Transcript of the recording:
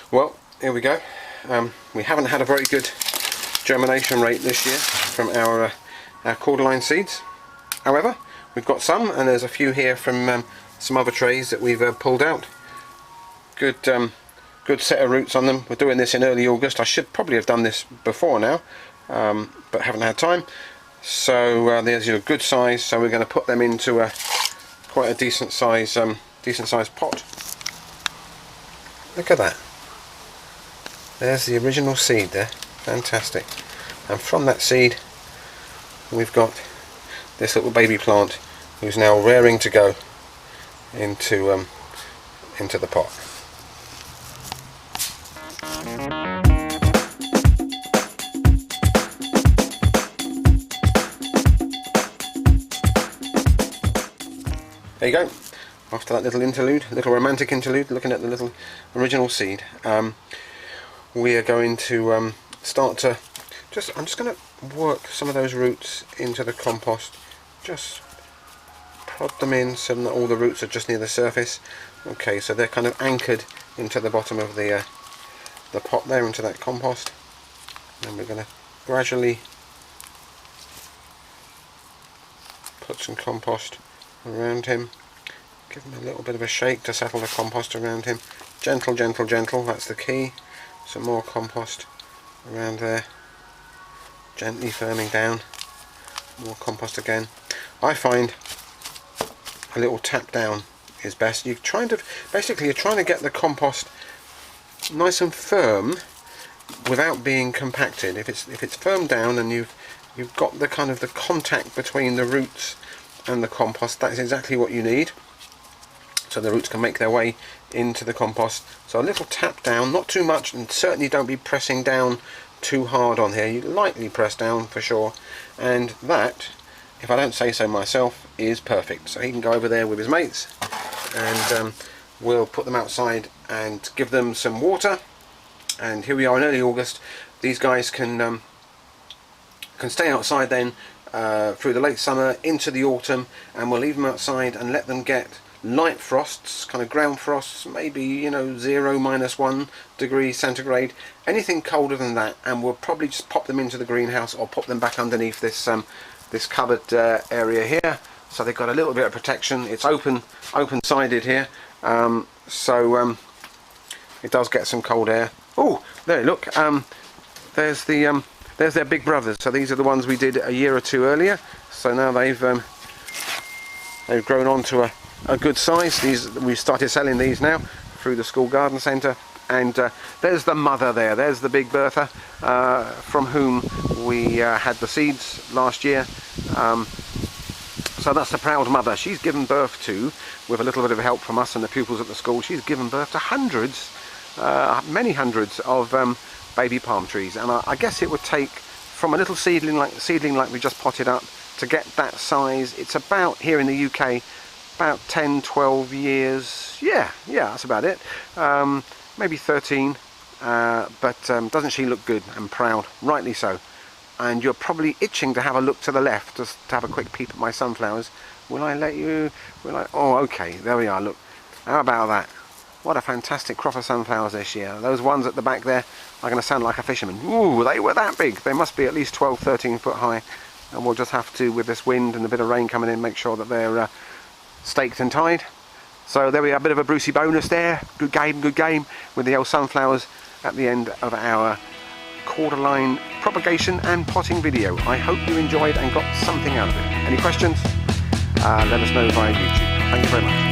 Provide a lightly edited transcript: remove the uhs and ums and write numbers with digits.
Well, here we go. We haven't had a very good germination rate this year from our Cordyline seeds. However, we've got some, and there's a few here from some other trays that we've pulled out. Good set of roots on them. We're doing this in early August. I should probably have done this before now, but haven't had time. So there's your good size. So we're going to put them into quite a decent size pot. Look at that. There's the original seed there. Fantastic. And from that seed we've got this little baby plant who's now raring to go into the pot. There you go. After that little interlude, little romantic interlude, looking at the little original seed, we are going to start to I'm just going to work some of those roots into the compost. Just prod them in so that all the roots are just near the surface. Okay, so they're kind of anchored into the bottom of the pot there, into that compost. And we're going to gradually put some compost around him. Give him a little bit of a shake to settle the compost around him. Gentle, gentle, gentle, that's the key. Some more compost around there. Gently firming down. More compost again. I find a little tap down is best. You're trying to get the compost nice and firm without being compacted. If it's firm down and you've got the kind of the contact between the roots and the compost, that's exactly what you need. So the roots can make their way into the compost. So a little tap down, not too much, and certainly don't be pressing down too hard on here. You lightly press down for sure, and that, if I don't say so myself, is perfect. So he can go over there with his mates, and we'll put them outside and give them some water. And here we are in early August. These guys can stay outside then through the late summer into the autumn, and we'll leave them outside and let them get light frosts, kind of ground frosts, maybe 0, -1 degree centigrade, anything colder than that, and we'll probably just pop them into the greenhouse or pop them back underneath this this cupboard area here, so they've got a little bit of protection. It's open sided here, so it does get some cold air. Oh, there, look, there's their big brothers. So these are the ones we did a year or two earlier. So now they've grown on to a good size. We've started selling these now through the school garden centre. And there's the mother there. There's the big Bertha, from whom we had the seeds last year. So that's the proud mother. She's given birth to, with a little bit of help from us and the pupils at the school, she's given birth to hundreds, many hundreds of baby palm trees. And I guess it would take, from a little seedling like we just potted up, to get that size, it's about, here in the UK, about 10-12 years. Yeah, that's about it. Maybe 13, but doesn't she look good and proud? Rightly so. And you're probably itching to have a look to the left, just to have a quick peep at my sunflowers. Will I let you? Oh, okay, there we are, look. How about that? What a fantastic crop of sunflowers this year. Those ones at the back there are going to sound like a fisherman. Ooh, they were that big. They must be at least 12-13 foot high. And we'll just have to, with this wind and a bit of rain coming in, make sure that they're staked and tied. So there we are, a bit of a Brucey bonus there. Good game with the old sunflowers at the end of our Cordyline propagation and potting video. I hope you enjoyed and got something out of it. Any questions? Let us know via YouTube. Thank you very much.